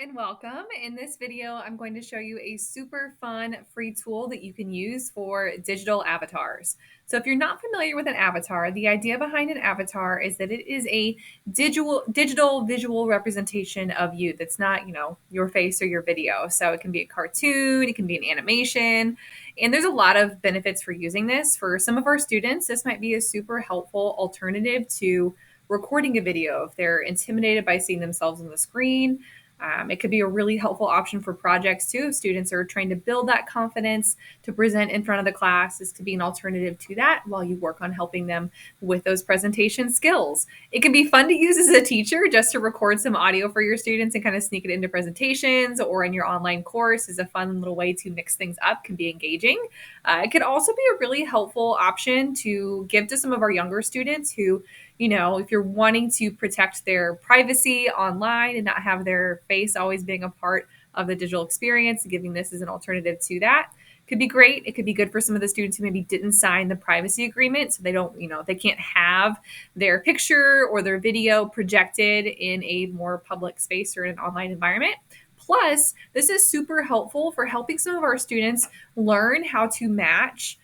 and welcome. In this video, I'm going to show you a super fun free tool that you can use for digital avatars. So if you're not familiar with an avatar, the idea behind an avatar is that it is a digital visual representation of you that's not, your face or your video. So it can be a cartoon, it can be an animation, and there's a lot of benefits for using this. For some of our students, this might be a super helpful alternative to recording a video if they're intimidated by seeing themselves on the screen. It could be a really helpful option for projects too. If students are trying to build that confidence to present in front of the class, this could be an alternative to that while you work on helping them with those presentation skills. It can be fun to use as a teacher just to record some audio for your students and kind of sneak it into presentations, or in your online course is a fun little way to mix things up, can be engaging. It could also be a really helpful option to give to some of our younger students who, if you're wanting to protect their privacy online and not have their face always being a part of the digital experience, giving this as an alternative to that could be great. It could be good for some of the students who maybe didn't sign the privacy agreement, so they don't, they can't have their picture or their video projected in a more public space or in an online environment. Plus, this is super helpful for helping some of our students learn how to match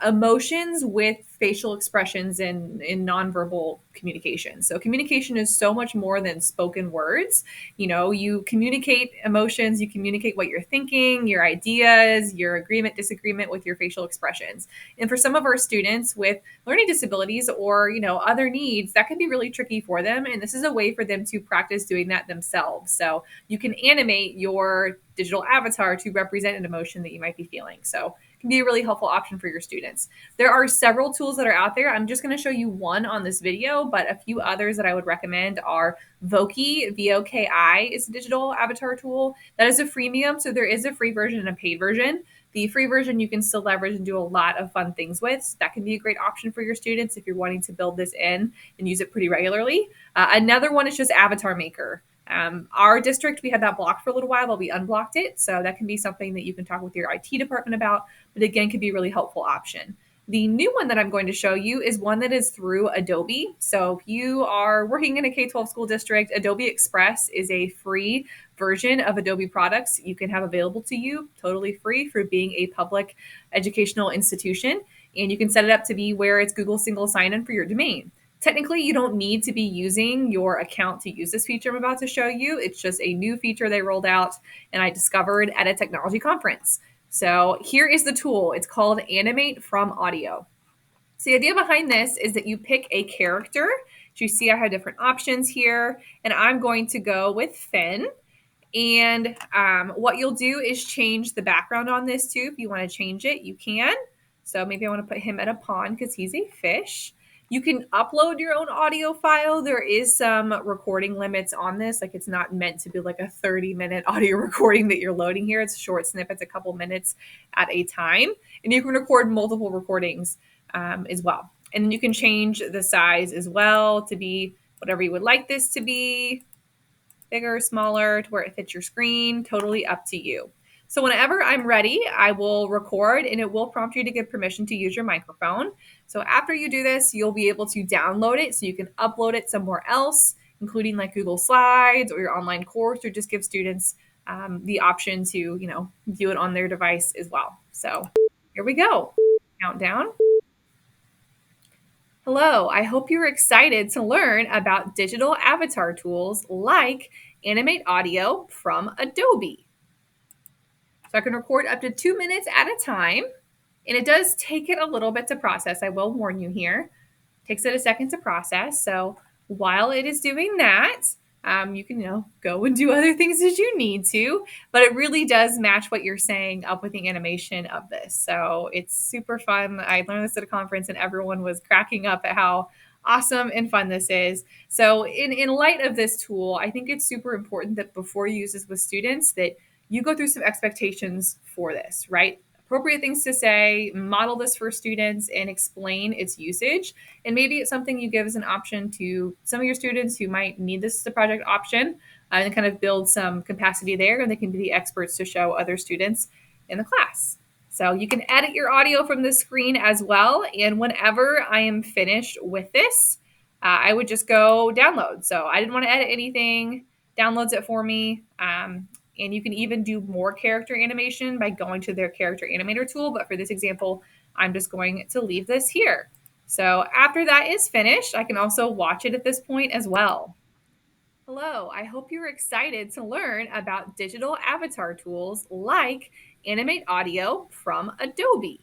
emotions with facial expressions in nonverbal communication. So communication is so much more than spoken words. You communicate emotions, you communicate what you're thinking, your ideas, your agreement, disagreement with your facial expressions. And for some of our students with learning disabilities or, other needs, that can be really tricky for them. And this is a way for them to practice doing that themselves. So you can animate your digital avatar to represent an emotion that you might be feeling. So can be a really helpful option for your students. There are several tools that are out there. I'm just going to show you one on this video, but a few others that I would recommend are Voki, V-O-K-I is a digital avatar tool. That is a freemium, so there is a free version and a paid version. The free version you can still leverage and do a lot of fun things with. So that can be a great option for your students if you're wanting to build this in and use it pretty regularly. Another one is just Avatar Maker. Our district, we had that blocked for a little while, but we unblocked it. So that can be something that you can talk with your IT department about, but again, could be a really helpful option. The new one that I'm going to show you is one that is through Adobe. So if you are working in a K-12 school district, Adobe Express is a free version of Adobe products you can have available to you, totally free for being a public educational institution. And you can set it up to be where it's Google single sign-in for your domain. Technically, you don't need to be using your account to use this feature I'm about to show you. It's just a new feature they rolled out and I discovered at a technology conference. So here is the tool. It's called Animate from Audio. So the idea behind this is that you pick a character. So you see I have different options here, and I'm going to go with Finn. And what you'll do is change the background on this too. If you want to change it, you can. So maybe I want to put him at a pond because he's a fish. You can upload your own audio file. There is some recording limits on this. Like, it's not meant to be like a 30-minute audio recording that you're loading here. It's short snippets, a couple minutes at a time. And you can record multiple recordings as well. And then you can change the size as well to be whatever you would like this to be. Bigger, smaller, to where it fits your screen, totally up to you. So whenever I'm ready, I will record and it will prompt you to give permission to use your microphone. So after you do this, you'll be able to download it so you can upload it somewhere else, including like Google Slides or your online course, or just give students the option to, view it on their device as well. So here we go. Countdown. Hello, I hope you're excited to learn about digital avatar tools like Animate Audio from Adobe. So I can record up to 2 minutes at a time, and it does take it a little bit to process. I will warn you here. It takes it a second to process. So while it is doing that, you can, go and do other things as you need to, but it really does match what you're saying up with the animation of this. So it's super fun. I learned this at a conference and everyone was cracking up at how awesome and fun this is. So in light of this tool, I think it's super important that before you use this with students that you go through some expectations for this, right? Appropriate things to say, model this for students, and explain its usage. And maybe it's something you give as an option to some of your students who might need this as a project option, and kind of build some capacity there, and they can be the experts to show other students in the class. So you can edit your audio from the screen as well. And whenever I am finished with this, I would just go download. So I didn't want to edit anything. downloads it for me. And you can even do more character animation by going to their character animator tool. But for this example, I'm just going to leave this here. So after that is finished, I can also watch it at this point as well. Hello, I hope you're excited to learn about digital avatar tools like Animate Audio from Adobe.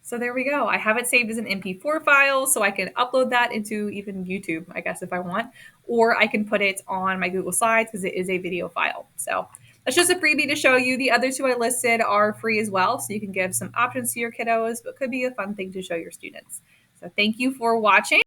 So there we go. I have it saved as an MP4 file, so I can upload that into even YouTube, I guess, if I want, or I can put it on my Google Slides because it is a video file. So that's just a freebie to show you. The other two I listed are free as well, so you can give some options to your kiddos, but could be a fun thing to show your students. So thank you for watching.